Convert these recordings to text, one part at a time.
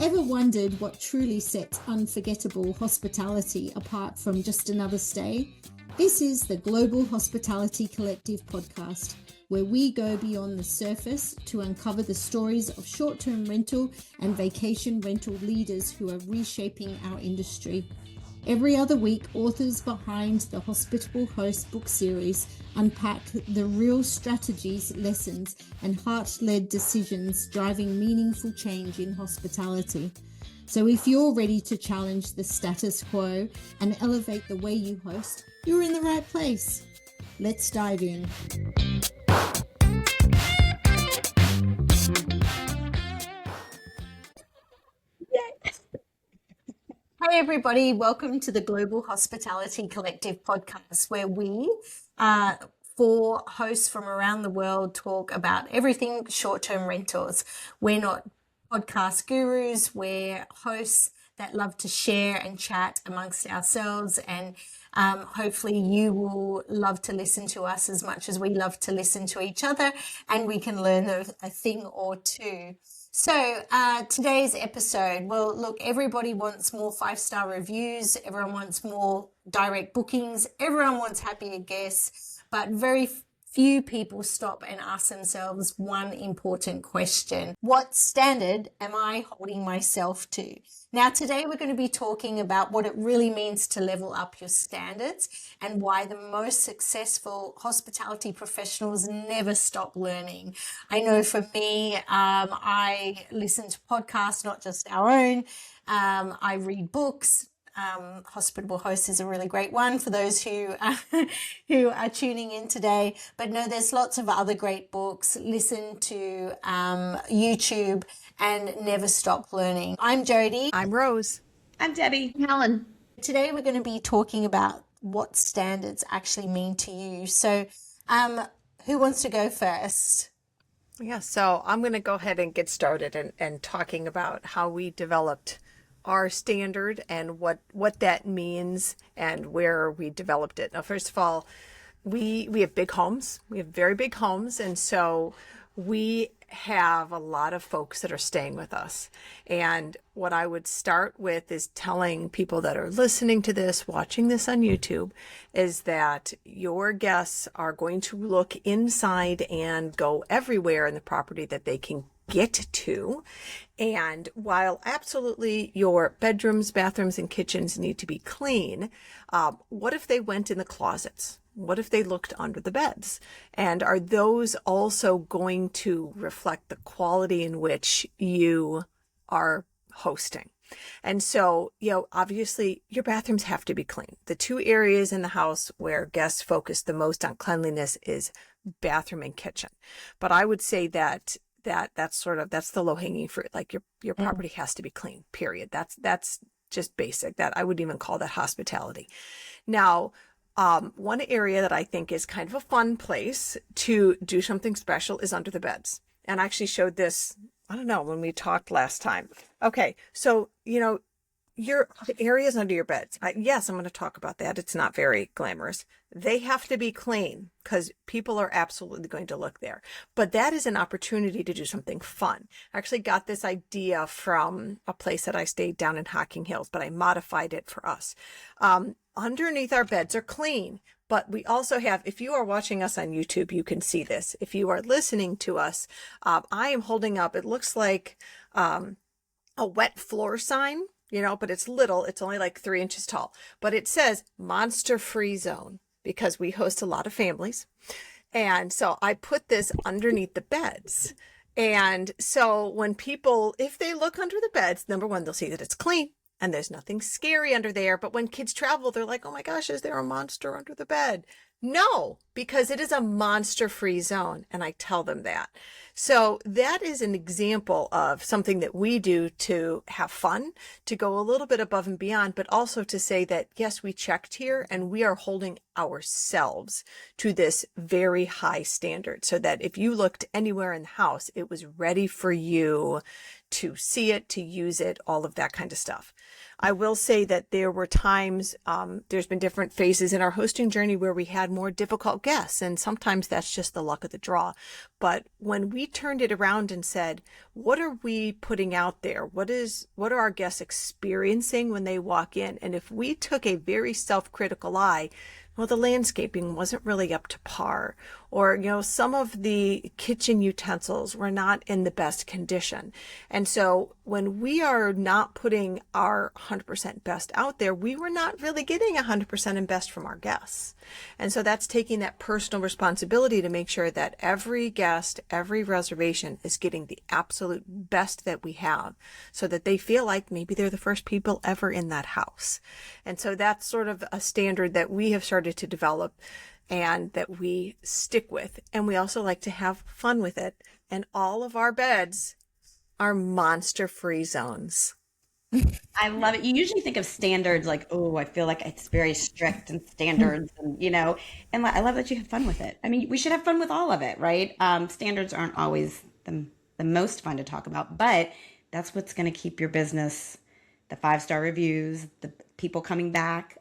Ever wondered what truly sets unforgettable hospitality apart from just another stay? This is the Global Hospitality Collective podcast, where we go beyond the surface to uncover the stories of short-term rental and vacation rental leaders who are reshaping our industry. Every other week, authors behind the Hospitable Host book series unpack the real strategies, lessons, and heart-led decisions driving meaningful change in hospitality. So if you're ready to challenge the status quo and elevate the way you host, you're in the right place. Let's dive in. Hi, everybody. Welcome to the Global Hospitality Collective podcast, where we, four hosts from around the world, talk about everything short-term rentals. We're not podcast gurus. We're hosts that love to share and chat amongst ourselves, and hopefully you will love to listen to us as much as we love to listen to each other, and we can learn a thing or two. So today's episode, well, look, everybody wants more 5-star reviews. Everyone wants more direct bookings. Everyone wants happier guests, but very few people stop and ask themselves one important question. What standard am I holding myself to? Now, today we're going to be talking about what it really means to level up your standards and why the most successful hospitality professionals never stop learning. I know for me, I listen to podcasts, not just our own. I read books. Hospitable Host is a really great one for those who are tuning in today. But no, there's lots of other great books. Listen to YouTube and never stop learning. I'm Jodie. I'm Rose. I'm Debbie. Helen. Today we're going to be talking about what standards actually mean to you. So who wants to go first? Yeah, so I'm going to go ahead and get started and talking about how we developed our standard and what that means and where we developed it. Now, first of all, we have big homes. We have very big homes. And so we have a lot of folks that are staying with us. And what I would start with is telling people that are listening to this, watching this on YouTube, is that your guests are going to look inside and go everywhere in the property that they can get to. And while absolutely your bedrooms, bathrooms, and kitchens need to be clean, what if they went in the closets? What if they looked under the beds? And are those also going to reflect the quality in which you are hosting? And so, obviously your bathrooms have to be clean. The two areas in the house where guests focus the most on cleanliness is bathroom and kitchen. But I would say that's the low-hanging fruit. Like your property has to be clean, period. That's just basic. That I wouldn't even call that hospitality. Now, one area that I think is kind of a fun place to do something special is under the beds. And I actually showed this, I don't know, when we talked last time. Okay, so, your areas under your beds. Yes, I'm going to talk about that. It's not very glamorous. They have to be clean because people are absolutely going to look there. But that is an opportunity to do something fun. I actually got this idea from a place that I stayed down in Hocking Hills, but I modified it for us. Underneath our beds are clean, but we also have, if you are watching us on YouTube, you can see this. If you are listening to us, I am holding up, it looks like a wet floor sign. But it's little, it's only like 3 inches tall, but it says monster free zone because we host a lot of families. And so I put this underneath the beds. And so when people, if they look under the beds, number one, they'll see that it's clean and there's nothing scary under there. But when kids travel, they're like, oh my gosh, is there a monster under the bed? No, because it is a monster-free zone, and I tell them that. So that is an example of something that we do to have fun, to go a little bit above and beyond, but also to say that, yes, we checked here, and we are holding ourselves to this very high standard, so that if you looked anywhere in the house, it was ready for you to see it, to use it, all of that kind of stuff. I will say that there were times, there's been different phases in our hosting journey where we had more difficult guests, and sometimes that's just the luck of the draw. But when we turned it around and said, what are we putting out there? What are our guests experiencing when they walk in? And if we took a very self-critical eye, well, the landscaping wasn't really up to par, or, some of the kitchen utensils were not in the best condition. And so when we are not putting our 100% best out there, we were not really getting 100% and best from our guests. And so that's taking that personal responsibility to make sure that every guest, every reservation is getting the absolute best that we have, so that they feel like maybe they're the first people ever in that house. And so that's sort of a standard that we have started to develop and that we stick with. And we also like to have fun with it. And all of our beds are monster-free zones. I love it. You usually think of standards like, oh, I feel like it's very strict and standards, and I love that you have fun with it. I mean, we should have fun with all of it, right? Standards aren't always the most fun to talk about, but that's what's going to keep your business, the 5-star reviews, the people coming back.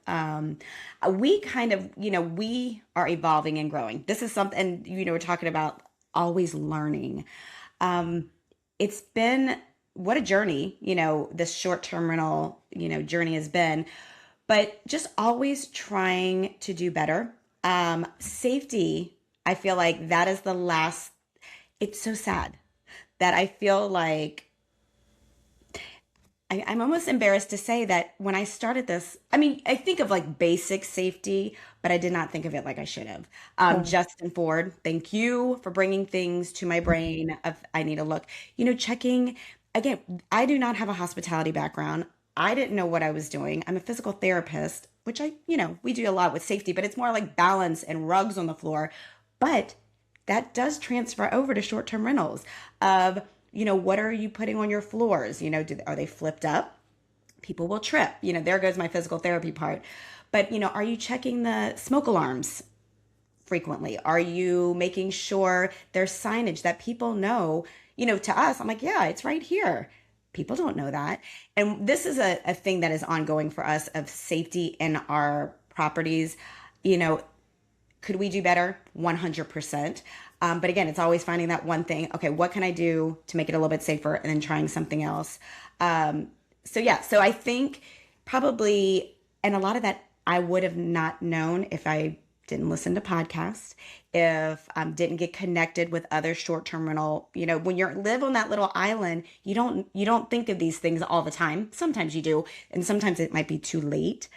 We kind of, we are evolving and growing. This is something, we're talking about always learning. It's been, what a journey, this short-term rental, journey has been, but just always trying to do better. Safety, I feel like that is the last, it's so sad that I feel like I'm almost embarrassed to say that when I started this, I think of like basic safety, but I did not think of it like I should have. Justin Ford, thank you for bringing things to my brain of I need to look, checking. Again, I do not have a hospitality background. I didn't know what I was doing. I'm a physical therapist, which we do a lot with safety, but it's more like balance and rugs on the floor. But that does transfer over to short-term rentals of, what are you putting on your floors? Are they flipped up? People will trip. There goes my physical therapy part. But, are you checking the smoke alarms frequently? Are you making sure there's signage that people know? To us, I'm like, yeah, it's right here. People don't know that. And this is a thing that is ongoing for us of safety in our properties. Could we do better? 100%. But again, it's always finding that one thing. Okay, what can I do to make it a little bit safer, and then trying something else. So I think probably, and a lot of that I would have not known if I didn't listen to podcasts, if didn't get connected with other short-term rental. When you live on that little island, you don't think of these things all the time. Sometimes you do, and sometimes it might be too late.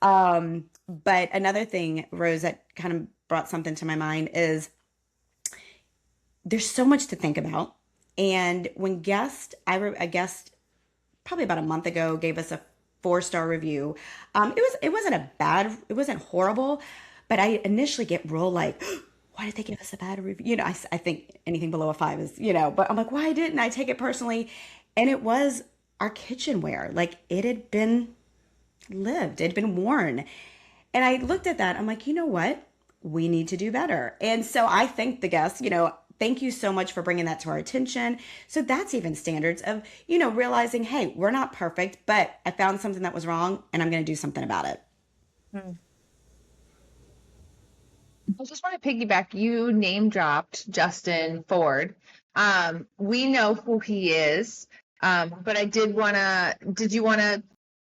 But another thing, Rose, that kind of brought something to my mind is there's so much to think about. And when a guest probably about a month ago gave us a 4-star review. It wasn't horrible, but I initially get real like, why did they give us a bad review? I think anything below a 5 is, but I'm like, why didn't I take it personally? And it was our kitchenware. Like, it had been lived, it had been worn. And I looked at that. I'm like, you know what? We need to do better. And so I thanked the guests, thank you so much for bringing that to our attention. So that's even standards of, realizing, hey, we're not perfect, but I found something that was wrong and I'm going to do something about it. I just want to piggyback. You name dropped Justin Ford. We know who he is. But I did you want to,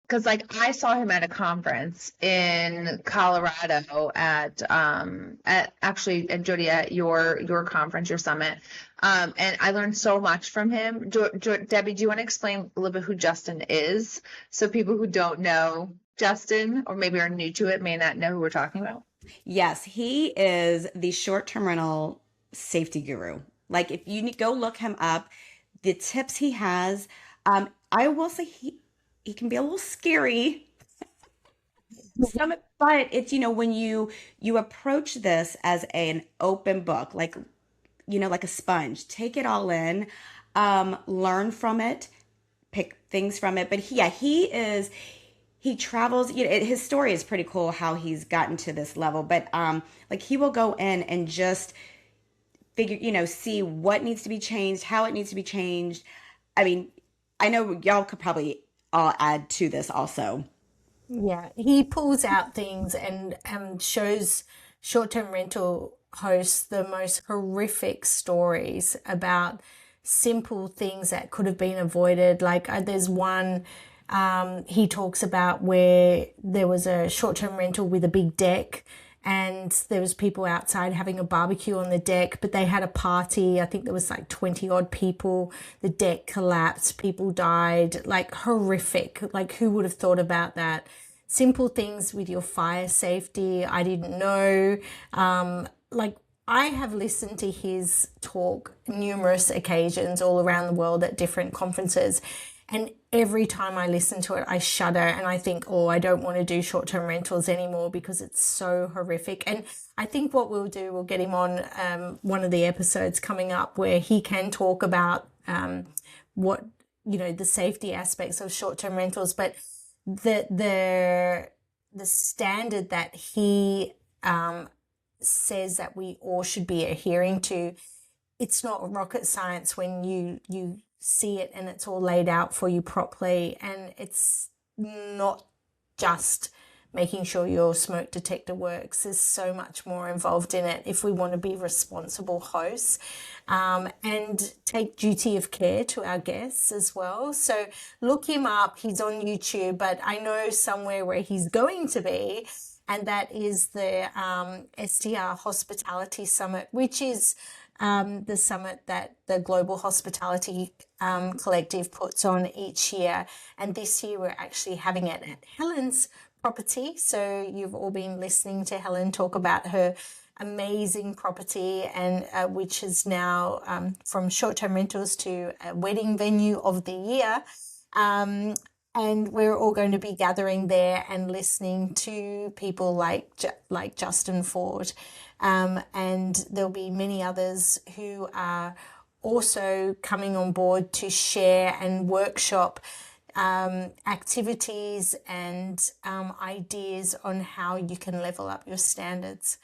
because I saw him at a conference in Colorado at Jodie, at your conference, your summit. And I learned so much from him. Debbie, do you want to explain a little bit who Justin is? So people who don't know Justin, or maybe are new to it, may not know who we're talking about. Yes, he is the short-term rental safety guru. Like, if you go look him up, the tips he has, I will say he can be a little scary. But it's, when you approach this as an open book, like a sponge, take it all in, learn from it, pick things from it. But he travels, his story is pretty cool how he's gotten to this level, but he will go in and just figure, see what needs to be changed, how it needs to be changed. I mean, I know y'all could probably all add to this also. Yeah, he pulls out things and shows short-term rental hosts the most horrific stories about simple things that could have been avoided. Like there's one he talks about where there was a short-term rental with a big deck and there was people outside having a barbecue on the deck, but they had a party. I think there was like 20 odd people. The deck collapsed, people died, like horrific. Like who would have thought about that? Simple things with your fire safety. I didn't know. Like I have listened to his talk numerous occasions all around the world at different conferences. And every time I listen to it, I shudder and I think, oh, I don't want to do short-term rentals anymore because it's so horrific. And I think what we'll do, we'll get him on one of the episodes coming up where he can talk about what, the safety aspects of short-term rentals, but the standard that he says that we all should be adhering to, it's not rocket science when you see it and it's all laid out for you properly, and it's not just making sure your smoke detector works. There's so much more involved in it if we want to be responsible hosts and take duty of care to our guests as well. So look him up. He's on YouTube, but I know somewhere where he's going to be, and that is the STR Hospitality Summit, which is the summit that the Global Hospitality Collective puts on each year. And this year we're actually having it at Helen's property. So you've all been listening to Helen talk about her amazing property, and which is now from short-term rentals to a wedding venue of the year. And we're all going to be gathering there and listening to people like Justin Ford. And there'll be many others who are also coming on board to share and workshop activities and ideas on how you can level up your standards.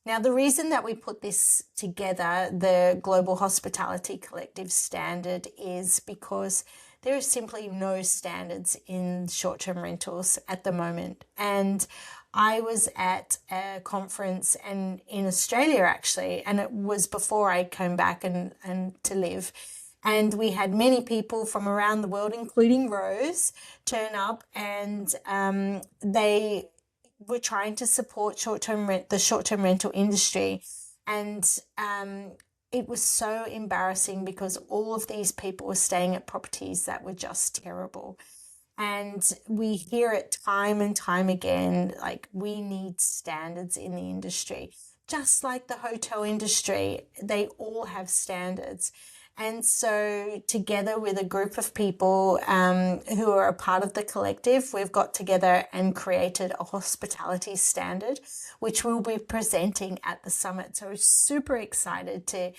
Now, the reason that we put this together, the Global Hospitality Collective Standard, is because there is simply no standards in short-term rentals at the moment. And I was at a conference in Australia actually, and it was before I came back and to live. And we had many people from around the world, including Rose, turn up, and they were trying to support the short-term rental industry. And it was so embarrassing because all of these people were staying at properties that were just terrible. And we hear it time and time again, like we need standards in the industry. Just like the hotel industry, they all have standards. And so together with a group of people who are a part of the collective, we've got together and created a hospitality standard, which we'll be presenting at the summit. So we're super excited to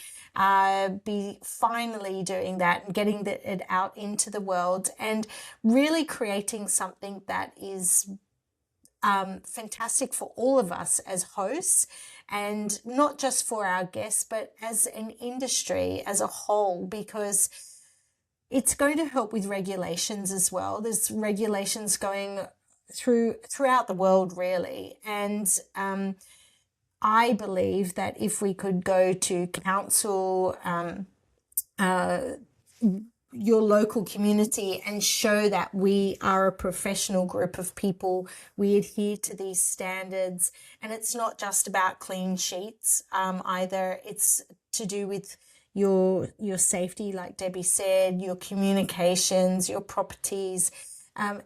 be finally doing that and getting it out into the world and really creating something that is fantastic for all of us as hosts, and not just for our guests, but as an industry as a whole, because it's going to help with regulations as well. There's regulations going throughout the world, really. And I believe that if we could go to council, your local community, and show that we are a professional group of people, we adhere to these standards, and it's not just about clean sheets either. It's to do with your safety, like Debbie said, your communications, your properties,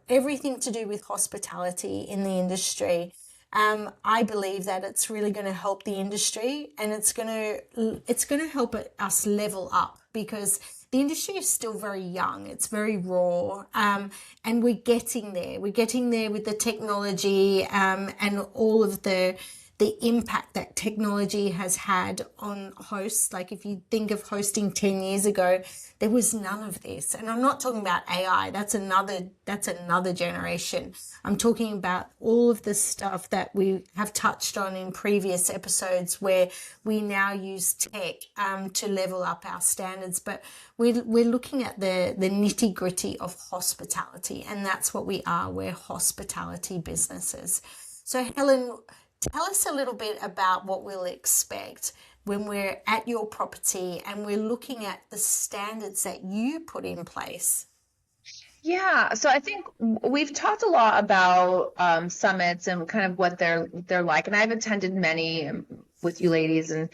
everything to do with hospitality in the industry. I believe that it's really going to help the industry, and it's going to help us level up, because the industry is still very young. It's very raw, and we're getting there. We're getting there with the technology and all of the the impact that technology has had on hosts. Like if you think of hosting 10 years ago, there was none of this. And I'm not talking about AI. That's another generation. I'm talking about all of the stuff that we have touched on in previous episodes where we now use tech to level up our standards. But we're looking at the nitty gritty of hospitality, and that's what we are. We're hospitality businesses. So Helen, tell us a little bit about what we'll expect when we're at your property and we're looking at the standards that you put in place. Yeah, so I think we've talked a lot about summits and kind of what they're like, and I've attended many with you ladies and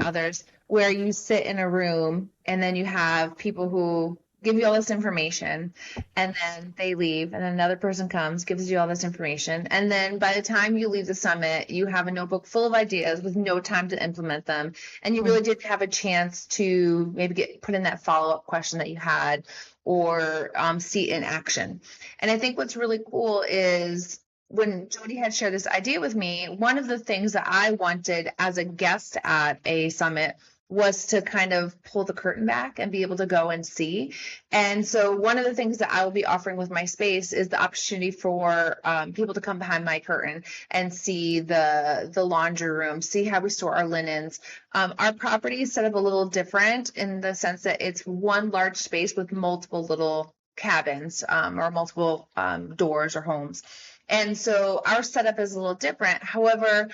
others where you sit in a room and then you have people who give you all this information and then they leave and then another person comes, gives you all this information, and then by the time you leave the summit, you have a notebook full of ideas with no time to implement them, and you really didn't have a chance to maybe put in that follow-up question that you had or see it in action. And I think what's really cool is when Jodie had shared this idea with me, one of the things that I wanted as a guest at a summit was to kind of pull the curtain back and be able to go and see. And so one of the things that I will be offering with my space is the opportunity for people to come behind my curtain and see the laundry room, see how we store our linens. Our property is set up a little different in the sense that it's one large space with multiple little cabins or multiple doors or homes. And so our setup is a little different. However,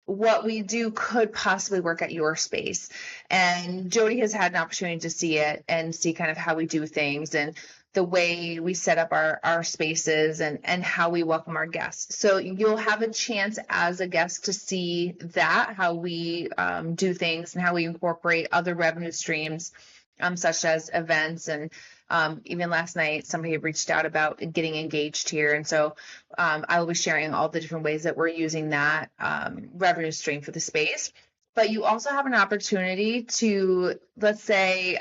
what we do could possibly work at your space. And Jodie has had an opportunity to see it and see kind of how we do things and the way we set up our spaces and how we welcome our guests. So you'll have a chance as a guest to see that, how we do things and how we incorporate other revenue streams, such as events. And even last night, somebody had reached out about getting engaged here. And so I will be sharing all the different ways that we're using that revenue stream for the space. But you also have an opportunity to, let's say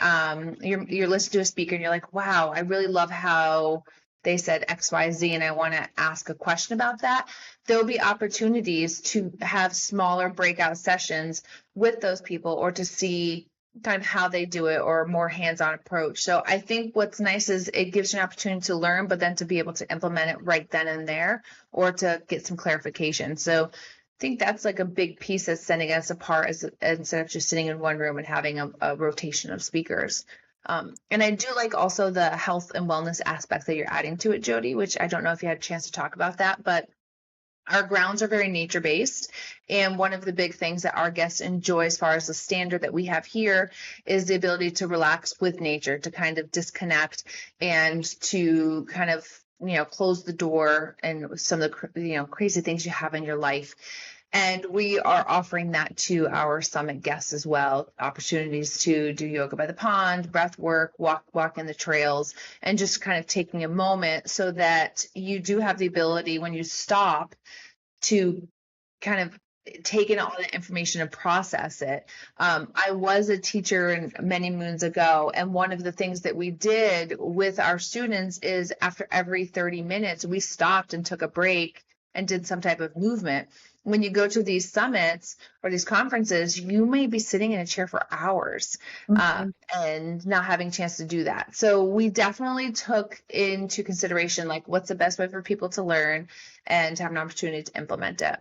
you're listening to a speaker and you're like, wow, I really love how they said X, Y, Z, and I want to ask a question about that. There'll be opportunities to have smaller breakout sessions with those people or to see kind of how they do it or a more hands-on approach. So I think what's nice is it gives you an opportunity to learn, but then to be able to implement it right then and there or to get some clarification. So I think that's like a big piece that's setting us apart instead of just sitting in one room and having a rotation of speakers. And I do like also the health and wellness aspects that you're adding to it, Jodie, which I don't know if you had a chance to talk about that, but our grounds are very nature-based, and one of the big things that our guests enjoy as far as the standard that we have here is the ability to relax with nature, to kind of disconnect and to kind of, close the door and some of the, crazy things you have in your life. And we are offering that to our summit guests as well, opportunities to do yoga by the pond, breath work, walk in the trails, and just kind of taking a moment so that you do have the ability when you stop to kind of take in all that information and process it. I was a teacher many moons ago, and one of the things that we did with our students is after every 30 minutes, we stopped and took a break and did some type of movement. When you go to these summits or these conferences, you may be sitting in a chair for hours and not having a chance to do that. So we definitely took into consideration, like, what's the best way for people to learn and to have an opportunity to implement it.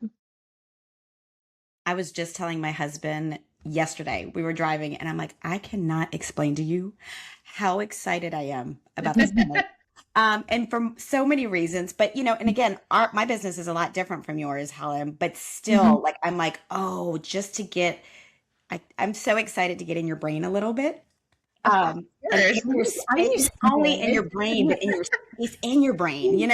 I was just telling my husband yesterday, we were driving, and I'm like, I cannot explain to you how excited I am about this summit. And for so many reasons, but and again, my business is a lot different from yours, Helen, but still, like, I'm like, oh, just to get, I'm so excited to get in your brain a little bit. And in your space, only in your brain, but in your space, in your brain,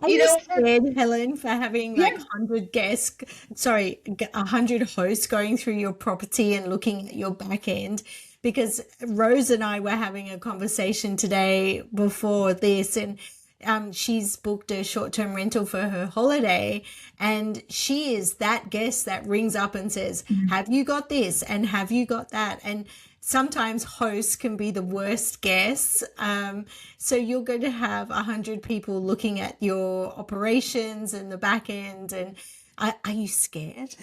I'm just scared, Helen, for having like 100 guests, 100 hosts going through your property and looking at your back end. Because Rose and I were having a conversation today before this, and she's booked a short-term rental for her holiday, and she is that guest that rings up and says, have you got this and have you got that? And sometimes hosts can be the worst guests. So you're going to have 100 people looking at your operations and the back end, and Are you scared?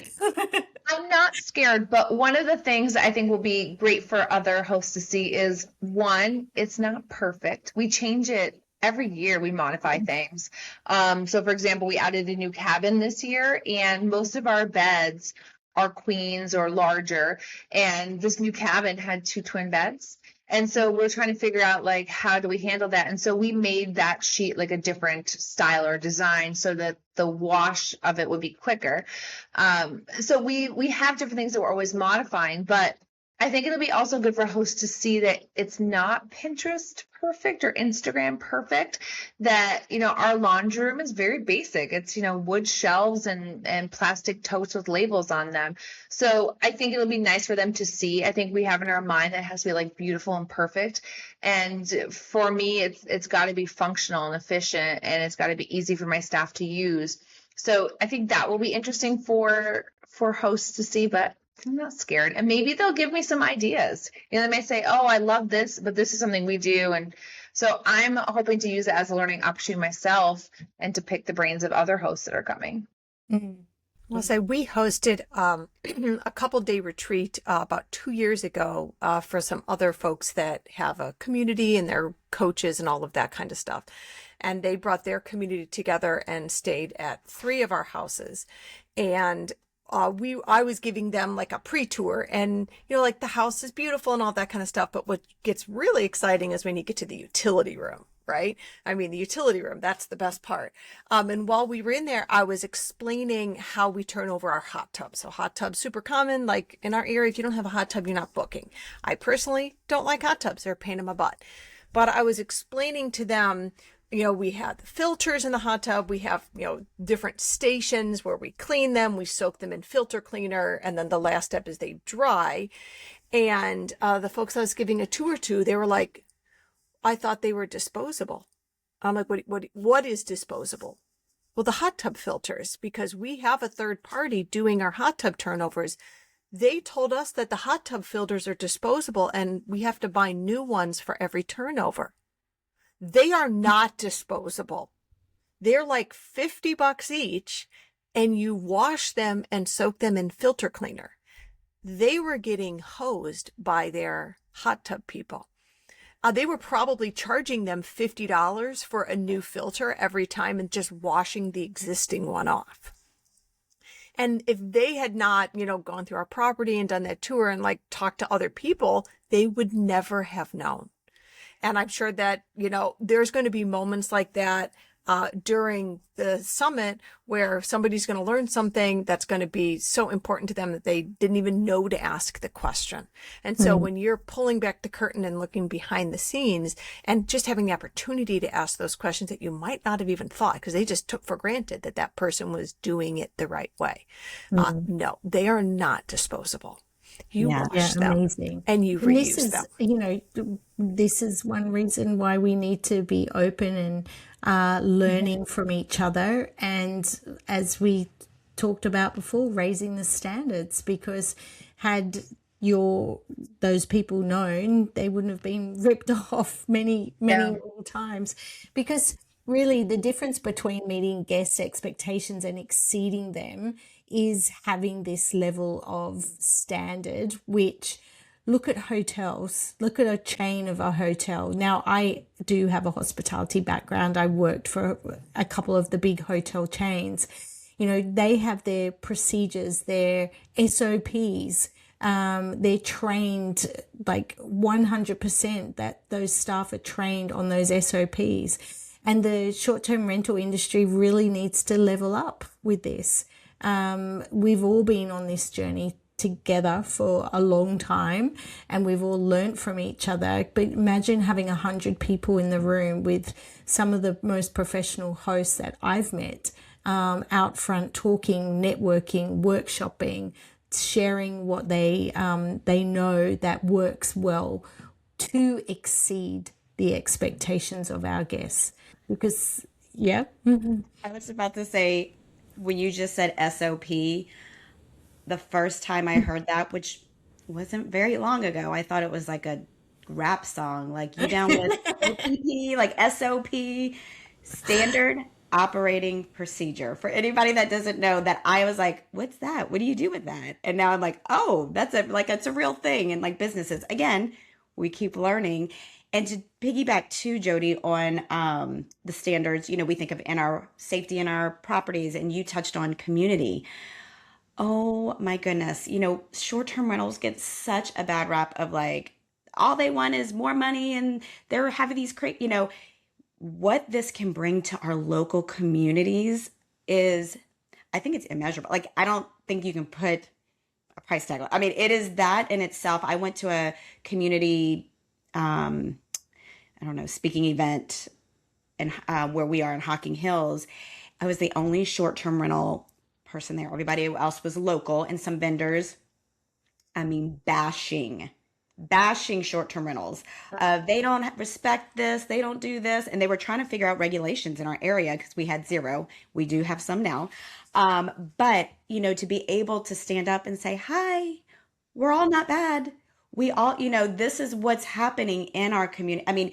I'm not scared, but one of the things that I think will be great for other hosts to see is one, it's not perfect. We change it every year, we modify things. So for example, we added a new cabin this year, and most of our beds are queens or larger. And this new cabin had 2 twin beds. And so we're trying to figure out like how do we handle that? And so we made that sheet like a different style or design so that the wash of it would be quicker. So we have different things that we're always modifying, but I think it'll be also good for hosts to see that it's not Pinterest perfect or Instagram perfect, that, our laundry room is very basic. It's, wood shelves and plastic totes with labels on them. So I think it'll be nice for them to see. I think we have in our mind that it has to be like beautiful and perfect. And for me, it's got to be functional and efficient, and it's got to be easy for my staff to use. So I think that will be interesting for hosts to see, but I'm not scared. And maybe they'll give me some ideas. They may say, oh, I love this, but this is something we do. And so I'm hoping to use it as a learning opportunity myself and to pick the brains of other hosts that are coming. Mm. Well, so we hosted a couple-day retreat about 2 years ago for some other folks that have a community and they're coaches and all of that kind of stuff. And they brought their community together and stayed at 3 of our houses. And I was giving them like a pre-tour, and like the house is beautiful and all that kind of stuff. But what gets really exciting is when you get to the utility room, right? I mean, the utility room, that's the best part. And while we were in there, I was explaining how we turn over our hot tub. So hot tubs, super common. Like in our area, if you don't have a hot tub, you're not booking. I personally don't like hot tubs. They're a pain in my butt. But I was explaining to them, we have the filters in the hot tub. We have, different stations where we clean them. We soak them in filter cleaner. And then the last step is they dry. And the folks I was giving a tour to, they were like, I thought they were disposable. I'm like, what is disposable? Well, the hot tub filters, because we have a third party doing our hot tub turnovers. They told us that the hot tub filters are disposable and we have to buy new ones for every turnover. They are not disposable. They're like $50 each, and you wash them and soak them in filter cleaner. They were getting hosed by their hot tub people. They were probably charging them $50 for a new filter every time and just washing the existing one off. And if they had not, gone through our property and done that tour and like talked to other people, they would never have known. And I'm sure that, there's going to be moments like that during the summit where somebody's going to learn something that's going to be so important to them that they didn't even know to ask the question. And so when you're pulling back the curtain and looking behind the scenes and just having the opportunity to ask those questions that you might not have even thought, because they just took for granted that that person was doing it the right way. No, they are not disposable. You wash them amazing. and you reuse them. This is one reason why we need to be open and learning from each other. And as we talked about before, raising the standards, because had those people known, they wouldn't have been ripped off many times. Because really the difference between meeting guest expectations and exceeding them is having this level of standard, which look at hotels, look at a chain of a hotel. Now, I do have a hospitality background. I worked for a couple of the big hotel chains. They have their procedures, their SOPs. They're trained like 100%, that those staff are trained on those SOPs. And the short-term rental industry really needs to level up with this. We've all been on this journey together for a long time, and we've all learnt from each other. But imagine having 100 people in the room with some of the most professional hosts that I've met, out front talking, networking, workshopping, sharing what they know that works well to exceed the expectations of our guests. Because, I was about to say, when you just said SOP, the first time I heard that, which wasn't very long ago, I thought it was like a rap song, like you down with SOP, like SOP standard. operating procedure. For anybody that doesn't know that, I was like, what's that? What do you do with that? And now I'm like, oh, it's a real thing. And like businesses, again, we keep learning. And to piggyback to Jodie on the standards, we think of in our safety in our properties, and you touched on community. Oh my goodness. Short-term rentals get such a bad rap of like, all they want is more money, and they're having these great, what this can bring to our local communities is, I think it's immeasurable. Like, I don't think you can put a price tag on. I mean, it is that in itself. I went to a community, I don't know, speaking event and where we are in Hocking Hills. I was the only short-term rental person there. Everybody else was local, and some vendors, I mean, bashing short-term rentals. They don't respect this. They don't do this. And they were trying to figure out regulations in our area because we had zero. We do have some now. But, to be able to stand up and say, hi, we're all not bad. We all, this is what's happening in our community. I mean,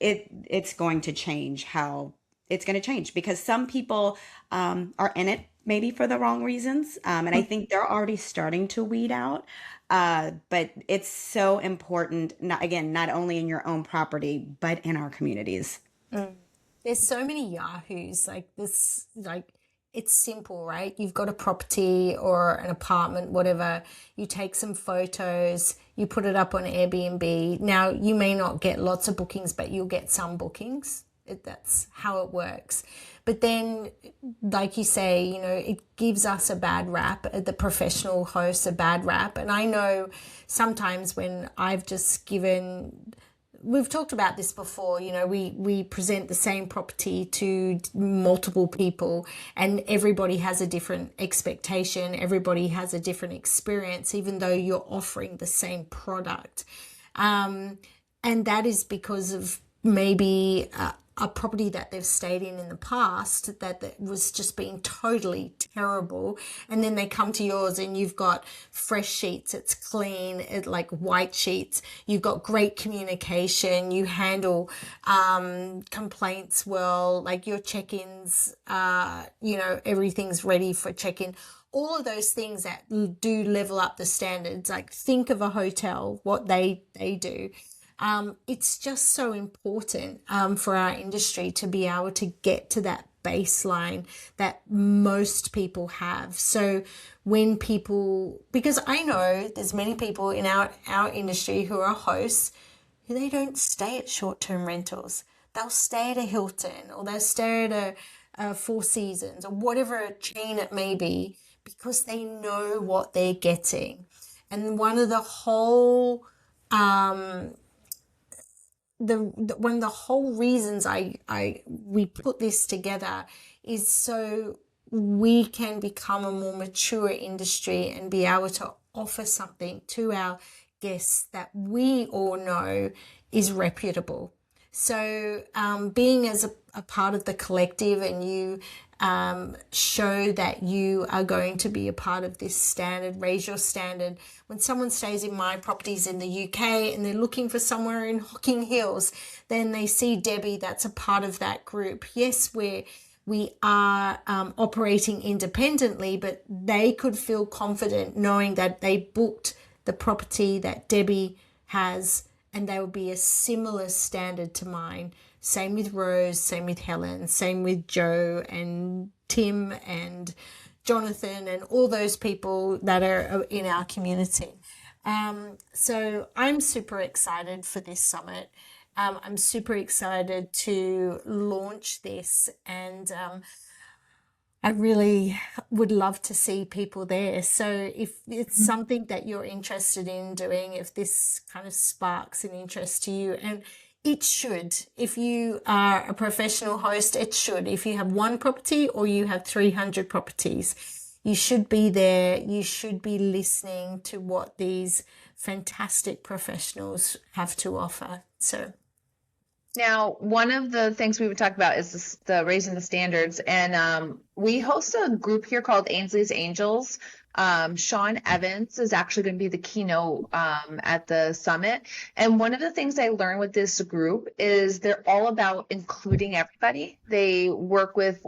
it's going to change how it's going to change, because some people are in it maybe for the wrong reasons. And I think they're already starting to weed out. But it's so important, not only in your own property, but in our communities. There's so many yahoos like this, like it's simple, right? You've got a property or an apartment, whatever. You take some photos, you put it up on Airbnb. Now, you may not get lots of bookings, but you'll get some bookings. That's how it works. But then, like you say, it gives us a bad rap, the professional hosts a bad rap. And I know sometimes when I've just given, we've talked about this before, we present the same property to multiple people, and everybody has a different expectation. Everybody has a different experience, even though you're offering the same product. And that is because of maybe a property that they've stayed in the past that was just being totally terrible, and then they come to yours and you've got fresh sheets, it's clean, like white sheets, you've got great communication, you handle complaints well, like your check-ins, everything's ready for check-in. All of those things that do level up the standards. Like, think of a hotel, what they do. It's just so important for our industry to be able to get to that baseline that most people have. So when people, because I know there's many people in our industry who are hosts who they don't stay at short-term rentals. They'll stay at a Hilton, or they'll stay at a Four Seasons, or whatever chain it may be, because they know what they're getting. And one of the whole one of the whole reasons we put this together is so we can become a more mature industry and be able to offer something to our guests that we all know is reputable. So being as a part of the collective, and you show that you are going to be a part of this standard, raise your standard. When someone stays in my properties in the UK and they're looking for somewhere in Hocking Hills, then they see Debbie, that's a part of that group. Yes, we are operating independently, but they could feel confident knowing that they booked the property that Debbie has, and they will be a similar standard to mine. Same with Rose, same with Helen, same with Joe and Tim and Jonathan and all those people that are in our community. So I'm super excited for this summit. I'm super excited to launch this, and I really would love to see people there. So if it's something that you're interested in doing, if this kind of sparks an interest to you, and it should, if you are a professional host, it should. If you have one property or you have 300 properties, you should be there. You should be listening to what these fantastic professionals have to offer. So. Now, one of the things we would talk about is the raising the standards, and we host a group here called Ainsley's Angels, Sean Evans is actually going to be the keynote at the summit. And one of the things I learned with this group is they're all about including everybody. They work with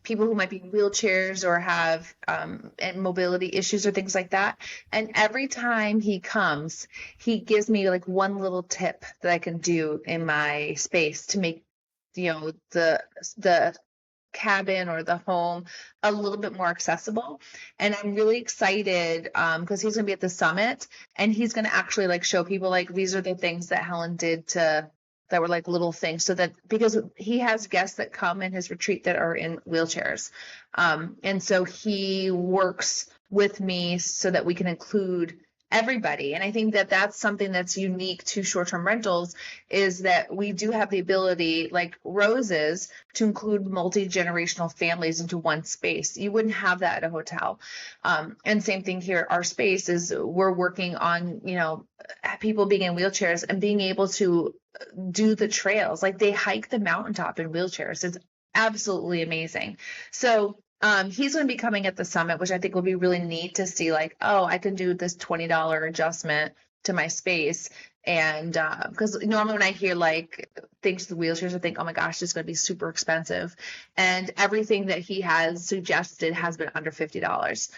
people who might be in wheelchairs or have and mobility issues or things like that. And every time he comes, he gives me like one little tip that I can do in my space to make, the cabin or the home a little bit more accessible. And I'm really excited because he's going to be at the summit, and he's going to actually like show people like these are the things that Helen did that were like little things, so that because he has guests that come in his retreat that are in wheelchairs. And so he works with me so that we can include everybody. And I think that that's something that's unique to short-term rentals, is that we do have the ability, like Roses, to include multi-generational families into one space. You wouldn't have that at a hotel. And same thing here. Our space is, we're working on, people being in wheelchairs and being able to do the trails. Like they hike the mountaintop in wheelchairs. It's absolutely amazing. So he's going to be coming at the summit, which I think will be really neat to see, like, oh, I can do this $20 adjustment to my space. And because normally when I hear like things with wheelchairs, I think, oh my gosh, it's going to be super expensive. And everything that he has suggested has been under $50.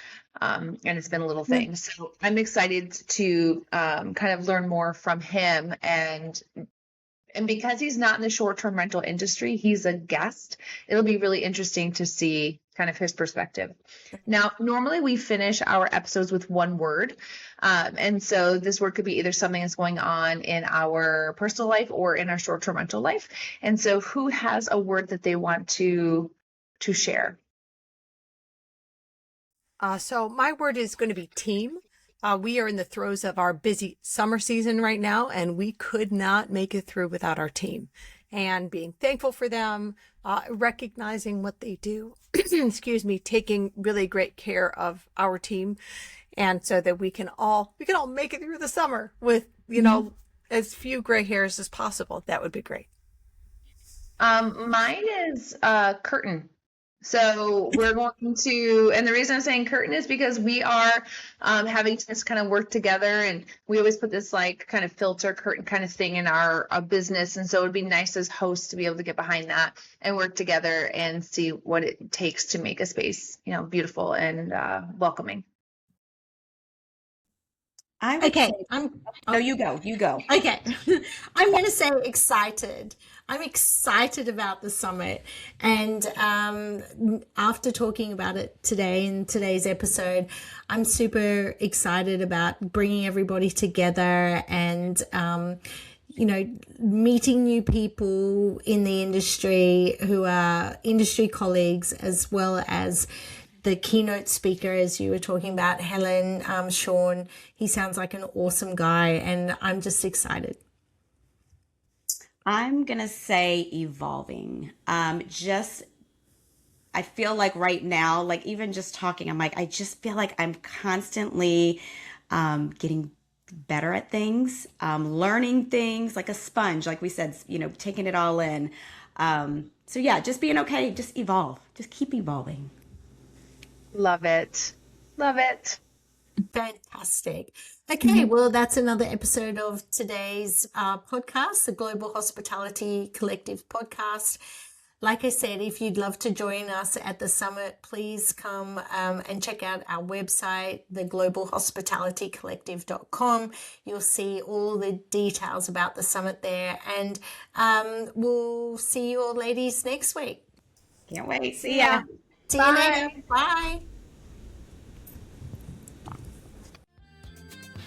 And it's been little things. So I'm excited to kind of learn more from him. And because he's not in the short-term rental industry, he's a guest. It'll be really interesting to see kind of his perspective. Now, normally we finish our episodes with one word. And so this word could be either something that's going on in our personal life or in our short-term rental life. And so who has a word that they want to share? So my word is going to be team. We are in the throes of our busy summer season right now, and we could not make it through without our team. And being thankful for them, recognizing what they do, excuse me, taking really great care of our team, and so that we can all make it through the summer with, as few gray hairs as possible. That would be great. Mine is curtain. So we're going to, and the reason I'm saying curtain is because we are having to just kind of work together, and we always put this like kind of filter curtain kind of thing in our business. And so it would be nice as hosts to be able to get behind that and work together and see what it takes to make a space, beautiful and welcoming. Okay. No, you go. Okay. I'm going to say excited. I'm excited about the summit. And after talking about it today in today's episode, I'm super excited about bringing everybody together and, meeting new people in the industry who are industry colleagues, as well as the keynote speaker, as you were talking about, Helen, Sean. He sounds like an awesome guy, and I'm just excited. I'm going to say evolving. I feel like right now, like even just talking, I'm like, I just feel like I'm constantly getting better at things, learning things like a sponge, like we said, taking it all in. So yeah, just being okay, just evolve, just keep evolving. Love it. Love it. Fantastic. Okay, well, that's another episode of today's podcast, the Global Hospitality Collective podcast. Like I said, if you'd love to join us at the summit, please come and check out our website, theglobalhospitalitycollective.com. You'll see all the details about the summit there, and we'll see you all ladies next week. Can't wait. See ya. See you later. Bye.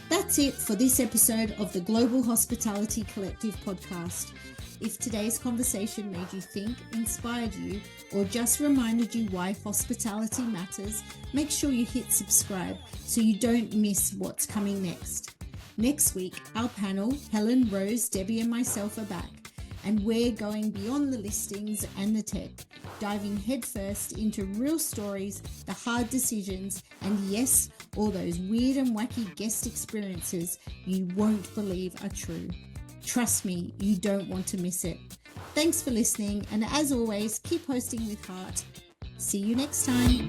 That's it for this episode of the Global Hospitality Collective podcast. If today's conversation made you think, inspired you, or just reminded you why hospitality matters, make sure you hit subscribe so you don't miss what's coming next. Next week, our panel, Helen, Rose, Debbie, and myself are back. And we're going beyond the listings and the tech, diving headfirst into real stories, the hard decisions, and yes, all those weird and wacky guest experiences you won't believe are true. Trust me, you don't want to miss it. Thanks for listening, and as always, keep hosting with heart. See you next time.